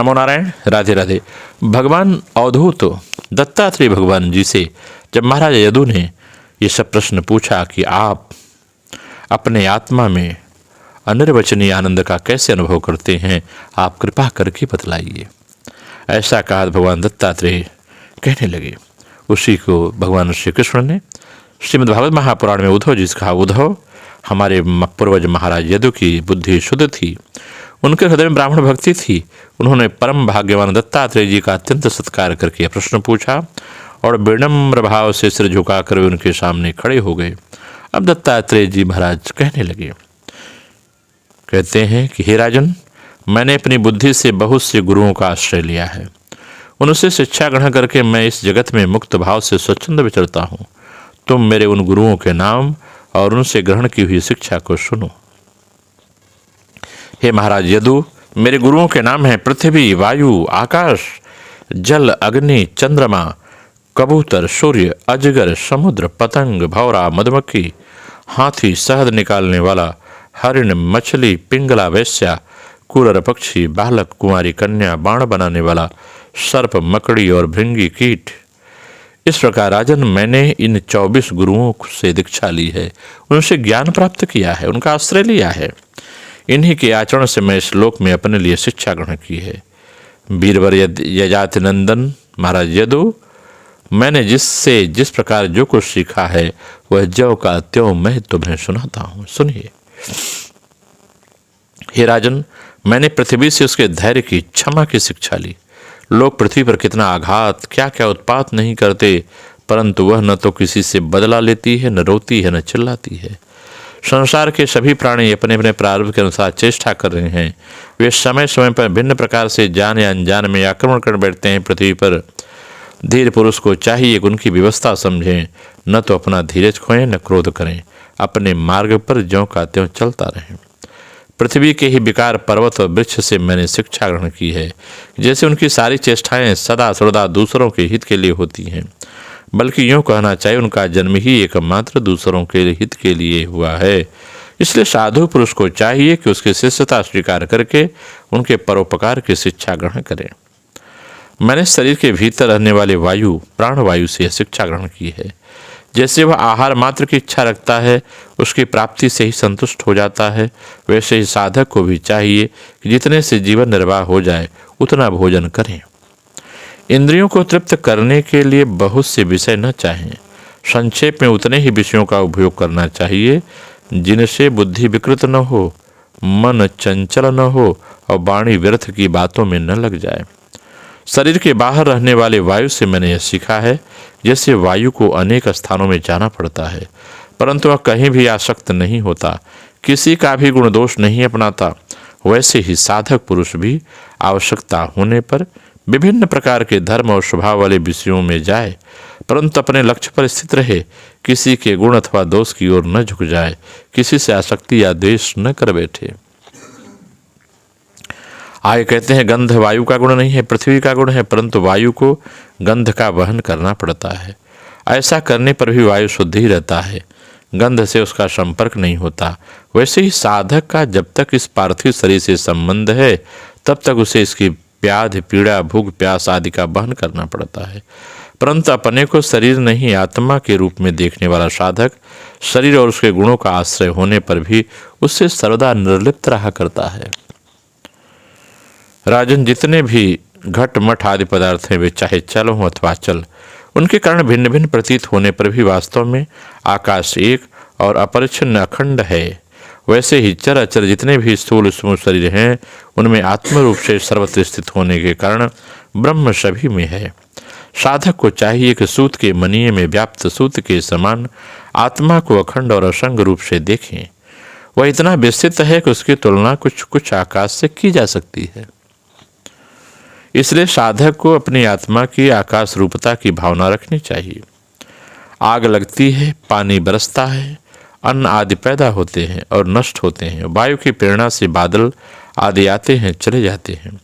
नमो नारायण, राधे राधे। भगवान अवधूत दत्तात्रेय भगवान जी से जब महाराज यदु ने ये सब प्रश्न पूछा कि आप अपने आत्मा में अनिर्वचनीय आनंद का कैसे अनुभव करते हैं, आप कृपा करके बतलाइए। ऐसा कहा भगवान दत्तात्रेय कहने लगे। उसी को भगवान श्री कृष्ण ने श्रीमद्भागवत महापुराण में उद्धव जी से कहा, उद्धव, हमारे पूर्वज महाराज यदु की बुद्धि शुद्ध थी, उनके हृदय में ब्राह्मण भक्ति थी। उन्होंने परम भाग्यवान दत्तात्रेय जी का अत्यंत सत्कार करके प्रश्न पूछा और विनम्र भाव से सिर झुकाकर वे उनके सामने खड़े हो गए। अब दत्तात्रेय जी महाराज कहने लगे, कहते हैं कि हे राजन, मैंने अपनी बुद्धि से बहुत से गुरुओं का आश्रय लिया है। उनसे शिक्षा ग्रहण करके मैं इस जगत में मुक्त भाव से स्वच्छंद विचरता हूँ। तुम मेरे उन गुरुओं के नाम और उनसे ग्रहण की हुई शिक्षा को सुनो। हे महाराज यदु, मेरे गुरुओं के नाम हैं पृथ्वी, वायु, आकाश, जल, अग्नि, चंद्रमा, कबूतर, सूर्य, अजगर, समुद्र, पतंग, भौरा, मधुमक्खी, हाथी, शहद निकालने वाला, हरिण, मछली, पिंगला, वैश्या, कुरर पक्षी, बालक, कुंवारी कन्या, बाण बनाने वाला, सर्प, मकड़ी और भृंगी कीट। इस प्रकार राजन, मैंने इन 24 गुरुओं से दीक्षा ली है, उनसे ज्ञान प्राप्त किया है, उनका आश्रय लिया है। इन्हीं के आचरण से मैं इस लोक में अपने लिए शिक्षा ग्रहण की है। वीरवर यजाति नंदन महाराज यदु, मैंने जिससे जिस प्रकार जो कुछ सीखा है वह ज्यों का त्यों मैं तुम्हें सुनाता हूँ, सुनिए। हे राजन, मैंने पृथ्वी से उसके धैर्य की, क्षमा की शिक्षा ली। लोग पृथ्वी पर कितना आघात, क्या क्या उत्पात नहीं करते, परंतु वह न तो किसी से बदला लेती है, न रोती है, न चिल्लाती है। संसार के सभी प्राणी अपने अपने प्रारंभ के अनुसार चेष्टा कर रहे हैं। वे समय समय पर भिन्न प्रकार से जान या अनजान में आक्रमण कर बैठते हैं पृथ्वी पर। धीर पुरुष को चाहिए कि उनकी व्यवस्था समझें, न तो अपना धीरज खोएं, न क्रोध करें, अपने मार्ग पर ज्यों का त्यों चलता रहें। पृथ्वी के ही विकार पर्वत और वृक्ष से मैंने शिक्षा ग्रहण की है। जैसे उनकी सारी चेष्टाएं सदा सर्वदा दूसरों के हित के लिए होती हैं, बल्कि यूँ कहना चाहिए उनका जन्म ही एकमात्र दूसरों के हित के लिए हुआ है। इसलिए साधु पुरुष को चाहिए कि उसकी शिष्यता स्वीकार करके उनके परोपकार की शिक्षा ग्रहण करें। मैंने शरीर के भीतर रहने वाले वायु, प्राणवायु से शिक्षा ग्रहण की है। जैसे वह आहार मात्र की इच्छा रखता है, उसकी प्राप्ति से ही संतुष्ट हो जाता है, वैसे ही साधक को भी चाहिए कि जितने से जीवन निर्वाह हो जाए उतना भोजन करें। इंद्रियों को तृप्त करने के लिए बहुत से विषय न चाहें। संक्षेप में उतने ही विषयों का उपयोग करना चाहिए जिनसे बुद्धि विकृत न हो, मन चंचल न हो और वाणी व्यर्थ की बातों में न लग जाए। शरीर के बाहर रहने वाले वायु से मैंने यह सीखा है, जैसे वायु को अनेक स्थानों में जाना पड़ता है, परंतु वह कहीं भी आसक्त नहीं होता, किसी का भी गुण दोष नहीं अपनाता, वैसे ही साधक पुरुष भी आवश्यकता होने पर विभिन्न प्रकार के धर्म और स्वभाव वाले विषयों में जाए, परंतु अपने लक्ष्य पर स्थित रहे, किसी के गुण अथवा दोष की ओर न झुक जाए, किसी से आसक्ति या द्वेष न कर बैठे। आगे कहते हैं, गंध वायु का गुण नहीं है, पृथ्वी का गुण है, परंतु वायु को गंध का वहन करना पड़ता है। ऐसा करने पर भी वायु शुद्ध ही रहता है, गंध से उसका संपर्क नहीं होता। वैसे ही साधक का जब तक इस पार्थिव शरीर से संबंध है, तब तक उसे इसकी व्याधि, पीड़ा, भूख, प्यास आदि का वहन करना पड़ता है। परंतु अपने को शरीर नहीं आत्मा के रूप में देखने वाला साधक शरीर और उसके गुणों का आश्रय होने पर भी उससे सर्वदा निर्लिप्त रहा करता है। राजन, जितने भी घट मठ आदि पदार्थ हैं, वे चाहे चल हों अथवा चल, उनके कारण भिन्न भिन्न प्रतीत होने पर भी वास्तव में आकाश एक और अपरिच्छिन्न अखंड है। वैसे ही चर अचर जितने भी स्थूल सूक्ष्म शरीर हैं, उनमें आत्म रूप से सर्वत्र स्थित होने के कारण ब्रह्म सभी में है। साधक को चाहिए कि सूत के मनीय में व्याप्त सूत के समान आत्मा को अखंड और असंग रूप से देखें। वह इतना विस्तृत है कि उसकी तुलना कुछ कुछ आकाश से की जा सकती है। इसलिए साधक को अपनी आत्मा की आकाश रूपता की भावना रखनी चाहिए। आग लगती है, पानी बरसता है, अन्न आदि पैदा होते हैं और नष्ट होते हैं, वायु की प्रेरणा से बादल आदि आते हैं, चले जाते हैं।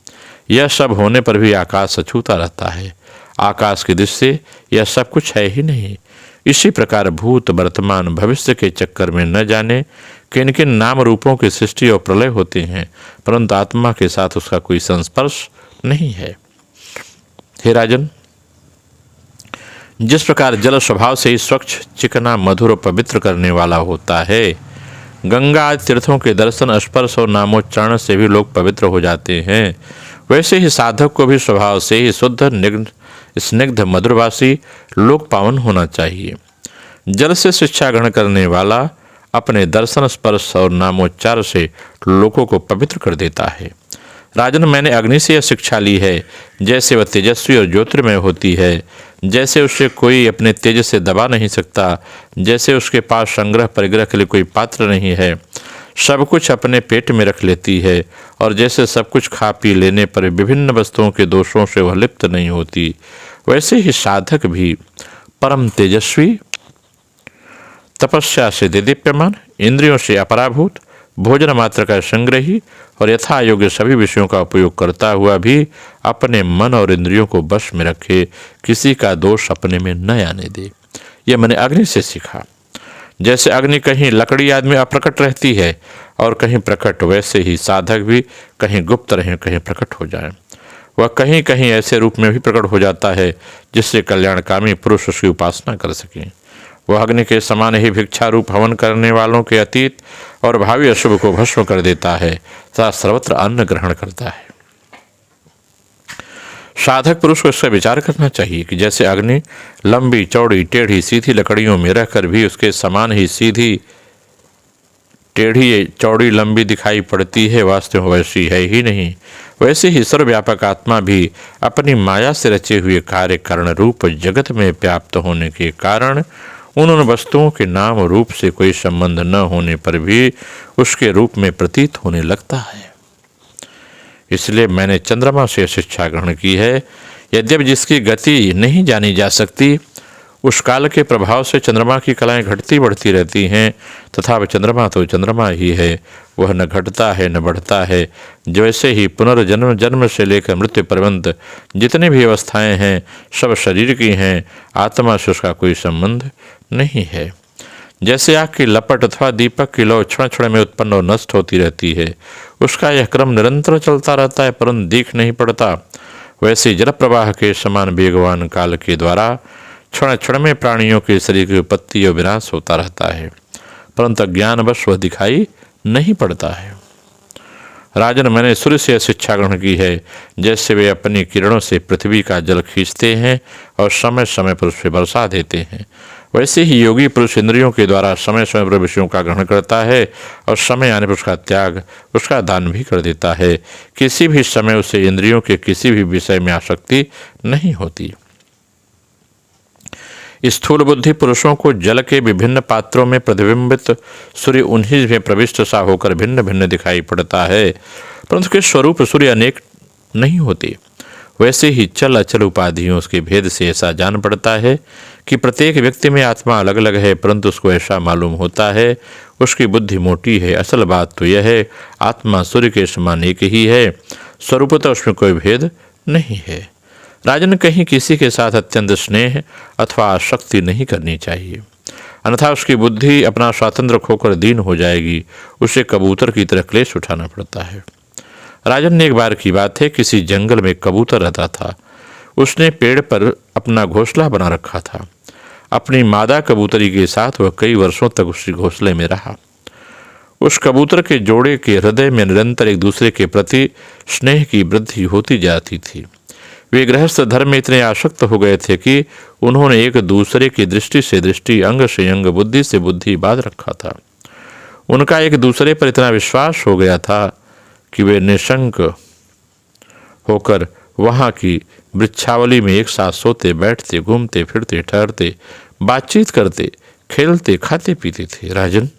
यह सब होने पर भी आकाश अछूता रहता है। आकाश की दृष्टि से यह सब कुछ है ही नहीं। इसी प्रकार भूत, वर्तमान, भविष्य के चक्कर में न जाने किन किन नाम रूपों की सृष्टि और प्रलय होते हैं, परंतु आत्मा के साथ उसका कोई संस्पर्श नहीं है। हे राजन, जिस प्रकार जल स्वभाव से ही स्वच्छ, चिकना, मधुर और पवित्र करने वाला होता है, गंगा आदि तीर्थों के दर्शन, स्पर्श और नामोच्चारण से भी लोग पवित्र हो जाते हैं, वैसे ही साधक को भी स्वभाव से ही शुद्ध, स्निग्ध, मधुरभाषी, लोक पावन होना चाहिए। जल से शिक्षा ग्रहण करने वाला अपने दर्शन, स्पर्श और नामोच्चार से लोगों को पवित्र कर देता है। राजन, मैंने अग्नि से यह शिक्षा ली है, जैसे वह तेजस्वी और ज्योतिर्मय होती है, जैसे उसे कोई अपने तेज से दबा नहीं सकता, जैसे उसके पास संग्रह परिग्रह के लिए कोई पात्र नहीं है, सब कुछ अपने पेट में रख लेती है, और जैसे सब कुछ खा पी लेने पर विभिन्न वस्तुओं के दोषों से वह लिप्त नहीं होती, वैसे ही साधक भी परम तेजस्वी, तपस्या से दिदीप्यमान, इंद्रियों से अपराभूत, भोजन मात्र का संग्रही और यथा योग्य सभी विषयों का उपयोग करता हुआ भी अपने मन और इंद्रियों को वश में रखे, किसी का दोष अपने में न आने दे। यह मैंने अग्नि से सीखा। जैसे अग्नि कहीं लकड़ी आदि में अप्रकट रहती है और कहीं प्रकट, वैसे ही साधक भी कहीं गुप्त रहे, कहीं प्रकट हो जाए। वह कहीं कहीं ऐसे रूप में भी प्रकट हो जाता है जिससे कल्याणकामी पुरुष उसकी उपासना कर सकें। वह अग्नि के समान ही भिक्षा रूप हवन करने वालों के अतीत और भावी अशुभ को भस्म कर देता है तथा सर्वत्र अन्न ग्रहण करता है। साधक पुरुष को इसका विचार करना चाहिए कि जैसे अग्नि लंबी, चौड़ी, टेढ़ी, सीधी लकड़ियों में रहकर भी उसके समान ही सीधी, टेढ़ी, चौड़ी, लंबी दिखाई पड़ती है, वास्तव में वैसी है ही नहीं। वैसे ही सर्वव्यापक आत्मा भी अपनी माया से रचे हुए कार्य कारण रूप जगत में व्याप्त होने के कारण उन वस्तुओं के नाम रूप से कोई संबंध न होने पर भी उसके रूप में प्रतीत होने लगता है। इसलिए मैंने चंद्रमा से शिक्षा ग्रहण की है। यद्यपि जिसकी गति नहीं जानी जा सकती, उस काल के प्रभाव से चंद्रमा की कलाएं घटती बढ़ती रहती हैं, तथा वह चंद्रमा तो चंद्रमा ही है, वह न घटता है न बढ़ता है। जैसे ही पुनर्जन्म, जन्म से लेकर मृत्यु पर्यंत जितनी भी अवस्थाएं हैं सब शरीर की हैं, आत्मा से उसका कोई संबंध नहीं है। जैसे आग की लपट अथवा दीपक की लौ क्षण क्षण में उत्पन्न और नष्ट होती रहती है, उसका यह क्रम निरंतर चलता रहता है परंतु दिख नहीं पड़ता, वैसे जल प्रवाह के समान वेगवान काल के द्वारा क्षण क्षण में प्राणियों के शरीर की उत्पत्ति और विनाश होता रहता है, परंतु अज्ञानवश वह दिखाई नहीं पड़ता है। राजन, मैंने सूर्य से शिक्षा ग्रहण की है, जैसे वे अपनी किरणों से पृथ्वी का जल खींचते हैं और समय समय पर उस पर बरसा देते हैं, वैसे ही योगी पुरुष इंद्रियों के द्वारा समय समय पर विषयों का ग्रहण करता है और समय आने पर उसका त्याग, उसका दान भी कर देता है। किसी भी समय उसे इंद्रियों के किसी भी विषय में आसक्ति नहीं होती। स्थूल बुद्धि पुरुषों को जल के विभिन्न पात्रों में प्रतिबिंबित सूर्य उन्हीं में प्रविष्ट सा होकर भिन्न भिन्न दिखाई पड़ता है, परंतु उसके स्वरूप सूर्य अनेक नहीं होते। वैसे ही चल अचल उपाधियों उसके भेद से ऐसा जान पड़ता है कि प्रत्येक व्यक्ति में आत्मा अलग अलग है, परंतु उसको ऐसा मालूम होता है उसकी बुद्धि मोटी है। असल बात तो यह है आत्मा सूर्य के समान एक ही है, स्वरूपतः उसमें कोई भेद नहीं है। राजन, कहीं किसी के साथ अत्यंत स्नेह अथवा आसक्ति नहीं करनी चाहिए, अन्यथा उसकी बुद्धि अपना स्वातंत्र खोकर दीन हो जाएगी, उसे कबूतर की तरह क्लेश उठाना पड़ता है। राजन ने एक बार की बात है, किसी जंगल में कबूतर रहता था। उसने पेड़ पर अपना घोंसला बना रखा था। अपनी मादा कबूतरी के साथ वह कई वर्षों तक उसी घोंसले में रहा। उस कबूतर के जोड़े के हृदय में निरंतर एक दूसरे के प्रति स्नेह की वृद्धि होती जाती थी। वे गृहस्थ धर्म में इतने आसक्त हो गए थे कि उन्होंने एक दूसरे की दृष्टि से दृष्टि, अंग से अंग, बुद्धि से बुद्धि बांध रखा था। उनका एक दूसरे पर इतना विश्वास हो गया था कि वे निशंक होकर वहाँ की वृक्षावली में एक साथ सोते, बैठते, घूमते फिरते, ठहरते, बातचीत करते, खेलते, खाते पीते थे। राजन,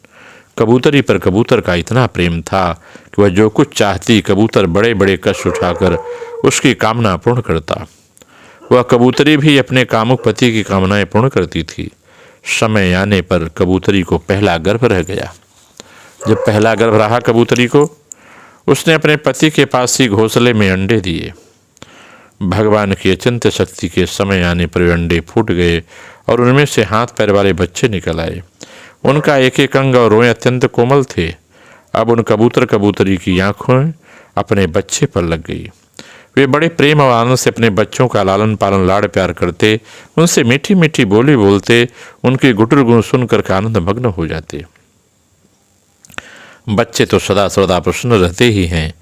कबूतरी पर कबूतर का इतना प्रेम था कि वह जो कुछ चाहती कबूतर बड़े बड़े कष्ट उठाकर उसकी कामना पूर्ण करता। वह कबूतरी भी अपने कामुक पति की कामनाएं पूर्ण करती थी। समय आने पर कबूतरी को पहला गर्भ रह गया। जब पहला गर्भ रहा कबूतरी को, उसने अपने पति के पास ही घोंसले में अंडे दिए। भगवान की अचिंत शक्ति के समय आने पर वे अंडे फूट गए और उनमें से हाथ पैर वाले बच्चे निकल आए। उनका एक एक अंग और रोएं अत्यंत कोमल थे। अब उन कबूतर कबूतरी की आंखें अपने बच्चे पर लग गई। वे बड़े प्रेम और आनंद से अपने बच्चों का लालन पालन लाड़ प्यार करते, उनसे मीठी मीठी बोली बोलते, उनके गुटर गुण सुनकर के आनंद मग्न हो जाते। बच्चे तो सदा सर्वदा प्रसन्न रहते ही हैं।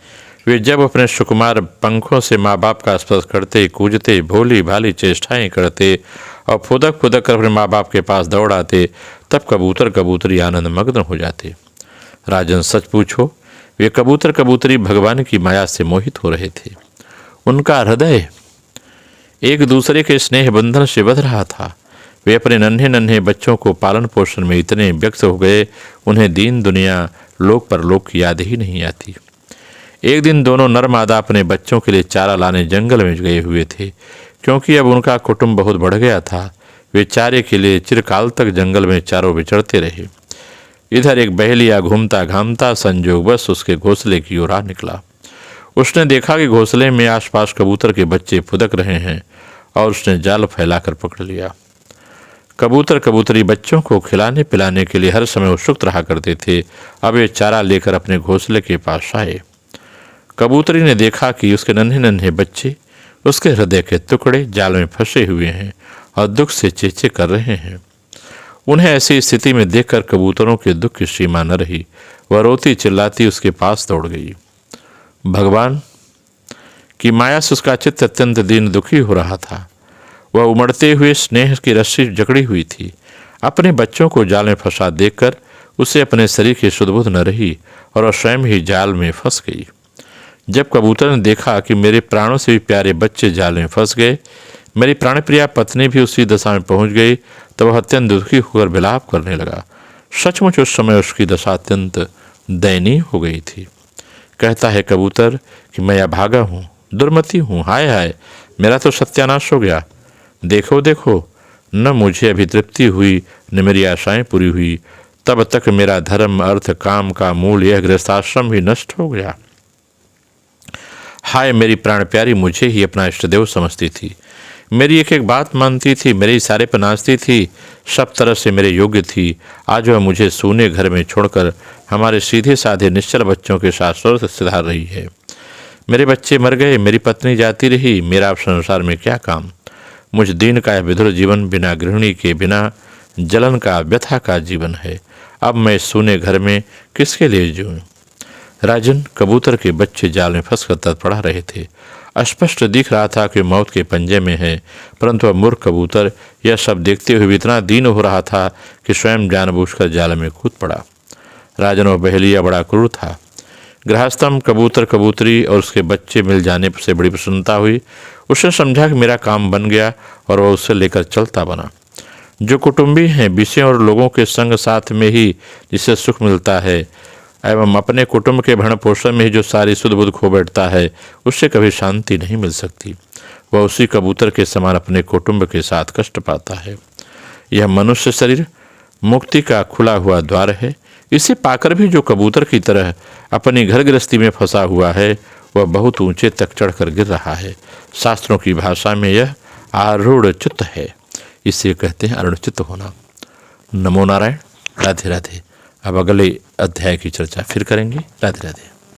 वे जब अपने सुकुमार पंखों से माँ बाप का स्पर्श करते, कूजते, भोली भाली चेष्टाएं करते और फुदक फुदक कर अपने माँ बाप के पास दौड़ आते, तब कबूतर कबूतरी आनंद मग्न हो जाते। राजन, सच पूछो, वे कबूतर कबूतरी भगवान की माया से मोहित हो रहे थे। उनका हृदय एक दूसरे के स्नेह बंधन से बंध रहा था। वे अपने नन्हे नन्हे बच्चों को पालन पोषण में इतने व्यक्त हो गए, उन्हें दीन दुनिया लोक परलोक की याद ही नहीं आती। एक दिन दोनों नर मादा अपने बच्चों के लिए चारा लाने जंगल में गए हुए थे। क्योंकि अब उनका कुटुंब बहुत बढ़ गया था, वे चारे के लिए चिरकाल तक जंगल में चारों विचरते रहे। इधर एक बहेलिया घूमता घामता संजोगवश उसके घोंसले की ओर आ निकला। उसने देखा कि घोंसले में आसपास कबूतर के बच्चे फुदक रहे हैं और उसने जाल फैलाकर पकड़ लिया। कबूतर कबूतरी बच्चों को खिलाने पिलाने के लिए हर समय उत्सुक रहा करते थे। अब वे चारा लेकर अपने घोंसले के पास आए। कबूतरी ने देखा कि उसके नन्हे नन्हे बच्चे, उसके हृदय के टुकड़े जाल में फंसे हुए हैं और दुख से चेचे कर रहे हैं। उन्हें ऐसी स्थिति में देखकर कबूतरों के दुख की सीमा न रही। वह रोती चिल्लाती उसके पास दौड़ गई। भगवान की माया से उसका चित्त अत्यंत दीन दुखी हो रहा था। वह उमड़ते हुए स्नेह की रस्सी जकड़ी हुई थी। अपने बच्चों को जाल में फंसा देखकर उसे अपने शरीर की सुध-बुध न रही और वह स्वयं ही जाल में फंस गई। जब कबूतर ने देखा कि मेरे प्राणों से भी प्यारे बच्चे जाल में फंस गए, मेरी प्राणप्रिया पत्नी भी उसी दशा में पहुंच गई, तो वह अत्यंत दुखी होकर विलाप करने लगा। सचमुच उस समय उसकी दशा अत्यंत दयनीय हो गई थी। कहता है कबूतर कि मैं अभागा हूँ, दुर्मति हूँ, हाय हाय, मेरा तो सत्यानाश हो गया। देखो देखो, न मुझे अभी तृप्ति हुई न मेरी आशाएं पूरी हुई, तब तक मेरा धर्म अर्थ काम का मूल यह गृहस्थाश्रम भी नष्ट हो गया। हाय, मेरी प्राण प्यारी मुझे ही अपना इष्टदेव समझती थी, मेरी एक एक बात मानती थी, मेरे इशारे पर नाचती थी, सब तरह से मेरे योग्य थी। आज वह मुझे सूने घर में छोड़कर हमारे सीधे साधे निश्चल बच्चों के साथ स्वर्ग सिधार रही है। मेरे बच्चे मर गए, मेरी पत्नी जाती रही, मेरा अब संसार में क्या काम। मुझ दीन का विधुर जीवन बिना गृहिणी के, बिना जलन का, व्यथा का जीवन है। अब मैं सूने घर में किसके लिए जीऊं। राजन, कबूतर के बच्चे जाल में फंसकर तड़फड़ा रहे थे। स्पष्ट दिख रहा था कि मौत के पंजे में है, परंतु अब मूर्ख कबूतर यह सब देखते हुए इतना दीन हो रहा था कि स्वयं जानबूझकर जाल में कूद पड़ा। राजन और बहेलिया बड़ा क्रूर था। गृहस्थम कबूतर कबूतरी और उसके बच्चे मिल जाने से बड़ी प्रसन्नता हुई। उसने समझा कि मेरा काम बन गया और वह उससे लेकर चलता बना। जो कुटुंबी हैं, विषयों और लोगों के संग साथ में ही जिसे सुख मिलता है एवं अपने कुटुंब के भरण पोषण में ही जो सारी सुध बुध खो बैठता है, उससे कभी शांति नहीं मिल सकती। वह उसी कबूतर के समान अपने कुटुंब के साथ कष्ट पाता है। यह मनुष्य शरीर मुक्ति का खुला हुआ द्वार है। इसे पाकर भी जो कबूतर की तरह अपनी घर गृहस्थी में फंसा हुआ है, वह बहुत ऊंचे तक चढ़कर गिर रहा है। शास्त्रों की भाषा में यह आरूढ़ चित्त है। इसे कहते हैं अरुणचित्त होना। नमो नारायण। राधे राधे। अब अगले अध्याय की चर्चा फिर करेंगे। राधे राधे।